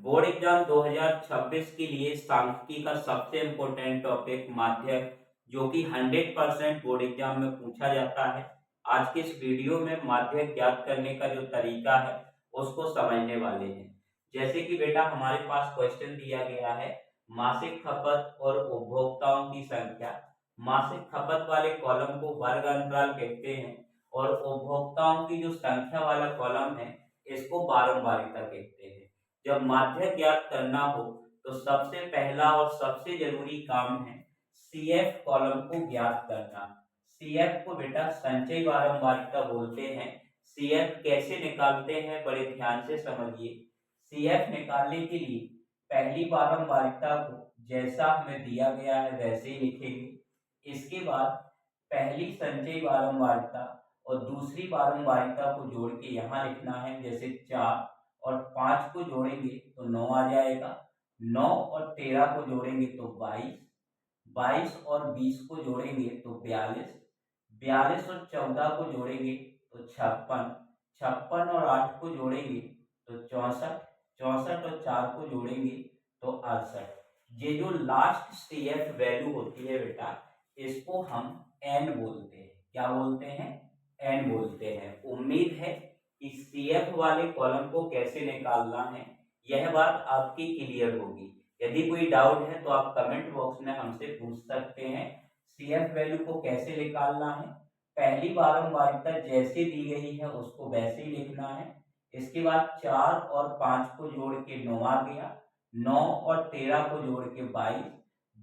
Board exam 2026 के लिए सांख्यिकी का सबसे इम्पोर्टेंट टॉपिक माध्यक, जो कि 100% बोर्ड एग्जाम में पूछा जाता है। आज के इस वीडियो में माध्यक ज्ञात करने का जो तरीका है उसको समझने वाले हैं। जैसे कि बेटा हमारे पास क्वेश्चन दिया गया है, मासिक खपत और उपभोक्ताओं की संख्या। मासिक खपत वाले कॉलम को वर्ग अंतराल कहते हैं और उपभोक्ताओं की जो संख्या वाला कॉलम है इसको बारंबारिता कहते हैं। जब माध्यक ज्ञात करना हो तो सबसे पहला और सबसे जरूरी काम है सीएफ कॉलम को ज्ञात करना। सीएफ को बेटा संचयी बारंबारिता बोलते हैं। सीएफ कैसे निकालते हैं, बड़े ध्यान से समझिए। सीएफ निकालने के लिए पहली बारंबारिता को जैसा हमें दिया गया है वैसे ही लिखेंगे। इसके बाद पहली संचयी बारंबारिता और दूसरी बारंबारिता को जोड़ के यहाँ लिखना है, जैसे 4 और 5 को जोड़ेंगे तो 9 आ जाएगा। 9 और 13 को जोड़ेंगे तो 22। 22 और 20 को जोड़ेंगे तो 42। 42 और 14 को जोड़ेंगे तो 56। 56 और 8 को जोड़ेंगे तो 64। 64 और 4 को जोड़ेंगे तो 68। ये जो लास्ट सीएफ वैल्यू होती है बेटा, इसको हम एन बोलते हैं। क्या बोलते हैं? एन बोलते हैं। उम्मीद है कि सीएफ वाले कॉलम को कैसे निकालना है यह बात आपकी क्लियर होगी। यदि कोई डाउट है तो आप कमेंट बॉक्स में हमसे पूछ सकते हैं। सीएफ वैल्यू को कैसे निकालना है, पहली बारंबारिता जैसे दी गई है उसको वैसे ही लिखना है। इसके बाद 4 और 5 को जोड़ के 9 आ गया। 9 और 13 को जोड़ के 22।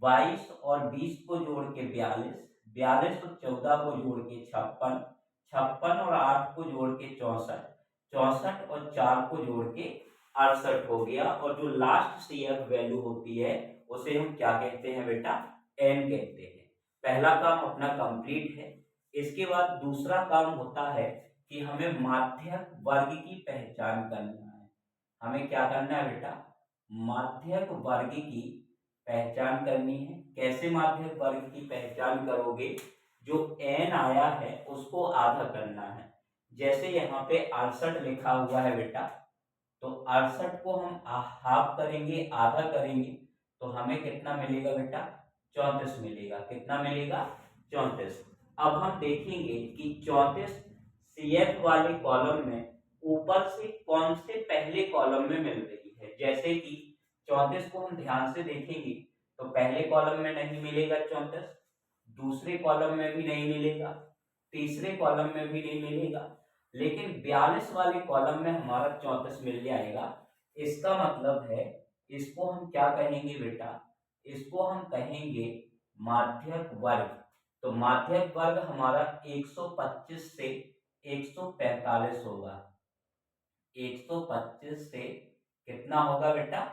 22 और 20 को जोड़ के 42। 42 और 14 को जोड़ के 56। 56 और 8 को जोड़ के 64। 64 और 4 को जोड़ के 68 हो गया। और जो लास्ट सीएफ वैल्यू होती है उसे हम क्या कहते हैं बेटा? एन कहते हैं। पहला काम अपना कंप्लीट है। इसके बाद दूसरा काम होता है कि हमें माध्यक वर्ग की पहचान करना है। हमें क्या करना है बेटा? माध्यक वर्ग की पहचान करनी है। कैसे माध्यक वर्ग की पहचान करोगे? जो एन आया है उसको आधा करना है। जैसे यहाँ पे 68 लिखा हुआ है बेटा, तो 68 को हम हाफ करेंगे, आधा करेंगे तो हमें कितना मिलेगा बेटा? 34 मिलेगा। कितना मिलेगा? 34। अब हम देखेंगे कि 34 सीएफ वाले कॉलम में ऊपर से कौन से पहले कॉलम में मिल रही है। जैसे कि 34 को हम ध्यान से देखेंगे तो पहले कॉलम में नहीं मिलेगा 34, दूसरे कॉलम में भी नहीं मिलेगा, तीसरे कॉलम में भी नहीं मिलेगा, लेकिन 42 वाले कॉलम में हमारा 34 मिल जाएगा। इसका मतलब है इसको हम क्या कहेंगे बेटा? इसको हम कहेंगे माध्यक वर्ग। तो माध्यक वर्ग हमारा 125 से 145 होगा। 125 से कितना होगा बेटा?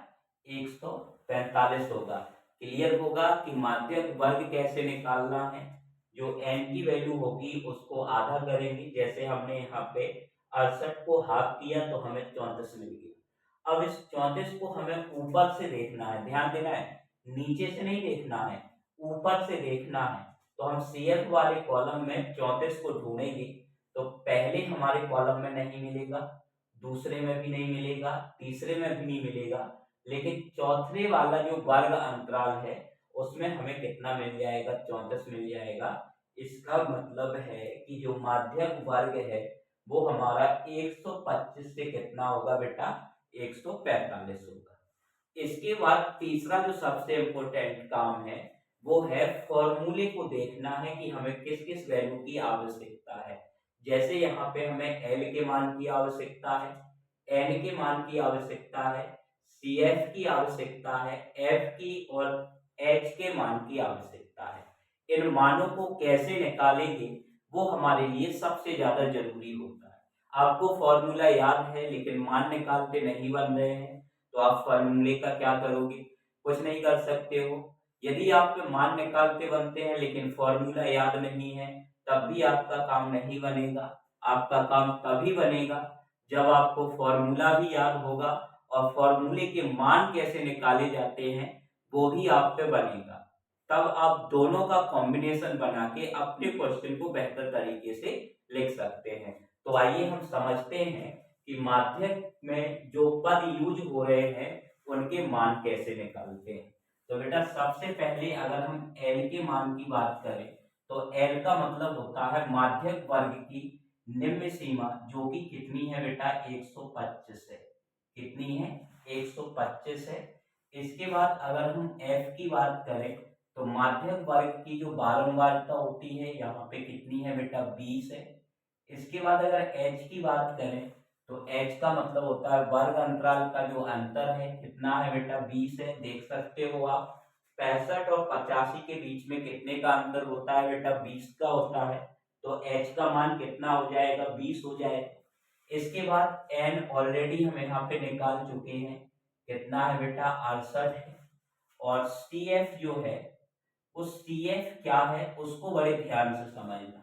145 होगा। क्लियर होगा कि माध्यक वर्ग कैसे निकालना है। जो एन की वैल्यू होगी उसको आधा करेंगे। जैसे हमने यहाँ पे 68 को हाफ किया तो हमें 34 मिल गया। अब इस 34 को हमें ऊपर से देखना है, ध्यान देना है, नीचे से नहीं देखना है, ऊपर से देखना है। तो हम सीएफ वाले कॉलम में 34 को ढूंढेंगे तो पहले हमारे कॉलम में नहीं मिलेगा, दूसरे में भी नहीं मिलेगा, तीसरे में भी नहीं मिलेगा, लेकिन चौथे वाला जो वर्ग अंतराल है उसमें हमें कितना मिल जाएगा? 34 मिल जाएगा। इसका मतलब है कि जो माध्यक वर्ग है वो हमारा 125 से कितना होगा बेटा? 145 होगा। इसके बाद तीसरा जो सबसे इम्पोर्टेंट काम है वो है फॉर्मूले को देखना है कि हमें किस किस वैल्यू की आवश्यकता है। जैसे यहाँ पे हमें एल के मान की आवश्यकता है, एन के मान की आवश्यकता है, सीएफ की आवश्यकता है, एफ की और एच के मान की आवश्यकता है। इन मानों को कैसे निकालेंगे वो हमारे लिए सबसे ज्यादा जरूरी होता है। आपको फॉर्मूला याद है लेकिन मान निकालते नहीं बन रहे हैं तो आप फॉर्मूले का क्या करोगे? कुछ नहीं कर सकते हो। यदि आप मान निकालते बनते हैं लेकिन फॉर्मूला याद नहीं है तब भी आपका काम नहीं बनेगा। आपका काम तभी बनेगा जब आपको फॉर्मूला भी याद होगा और फॉर्मूले के मान कैसे निकाले जाते हैं वो भी आप पे बनेगा। तब आप दोनों का कॉम्बिनेशन बना के अपने क्वेश्चन को बेहतर तरीके से लिख सकते हैं। तो आइए हम समझते हैं कि माध्यक में जो पद यूज हो रहे हैं उनके मान कैसे निकालते हैं। तो बेटा सबसे पहले अगर हम एल के मान की बात करें तो एल का मतलब होता है माध्यक वर्ग की निम्न सीमा, जो कि कितनी है बेटा 125 है। कितनी है 125 है। इसके बाद अगर हम एफ की बात करें तो माध्यक वर्ग की जो बारंबारता होती है यहाँ पे कितनी है बेटा 20 है। इसके बाद अगर एच की बात करें तो एच का मतलब होता है वर्ग अंतराल का जो अंतर है, कितना है बेटा 20 है। देख सकते हो आप 65 और 85 के बीच में कितने का अंतर होता है बेटा 20 का होता है। तो एच का मान कितना हो जाएगा 20 हो जाएगा। इसके बाद एन ऑलरेडी हम यहाँ पे निकाल चुके हैं, कितना है बेटा 68 है। और सी एफ जो है उस सी एफ क्या है उसको बड़े ध्यान से समझना।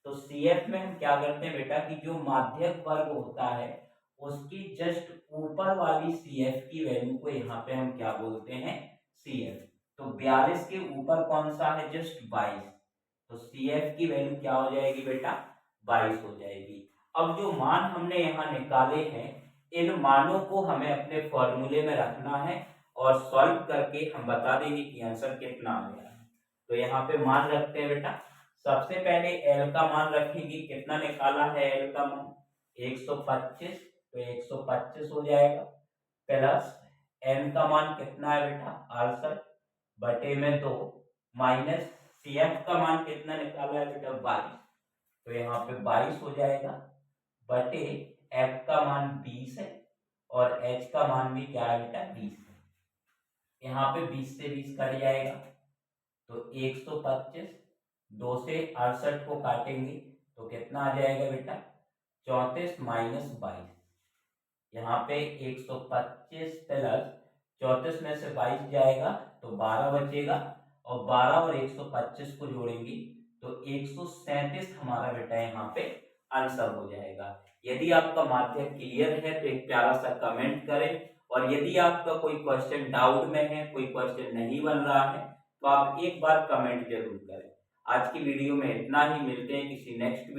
तो सी एफ में हम क्या करते हैं बेटा कि जो माध्यक वर्ग होता है उसकी जस्ट ऊपर वाली सी एफ की वैल्यू को यहाँ पे हम क्या बोलते हैं सी एफ। तो 42 के ऊपर कौन सा है जस्ट 22, तो सी एफ की वैल्यू क्या हो जाएगी बेटा 22 हो जाएगी। अब जो मान हमने यहाँ निकाले हैं इन मानों को हमें अपने फॉर्मूले में रखना है और सॉल्व करके हम बता देंगे कि आंसर कितना आ गया है। तो यहाँ पे मान रखते हैं बेटा। सबसे पहले एल का मान रखेंगे, कितना निकाला है एल का मान 125, तो 125 हो जाएगा। प्लस एन का मान कितना है बेटा 68 बटे में 2 माइनस सी एफ का मान कितना निकाला है बेटा 22, तो यहाँ पे 22 हो जाएगा बटे एफ का मान 20 है और एच का मान भी क्या है बेटा 20 है। यहाँ पे 20 से 20 कट जाएगा तो 125, 2 से 68 को काटेंगे तो कितना आ जाएगा बेटा 34 माइनस 22। यहाँ पे 125 प्लस 34 में से 22 जाएगा तो 12 बचेगा और 12 और 125 को जोड़ेंगे तो 137 हमारा बेटा यहाँ पे आंसर हो जाएगा। यदि आपका माध्यक क्लियर है तो एक प्यारा सा कमेंट करें, और यदि आपका कोई क्वेश्चन डाउट में है, कोई क्वेश्चन नहीं बन रहा है तो आप एक बार कमेंट जरूर करें। आज की वीडियो में इतना ही, मिलते हैं किसी नेक्स्ट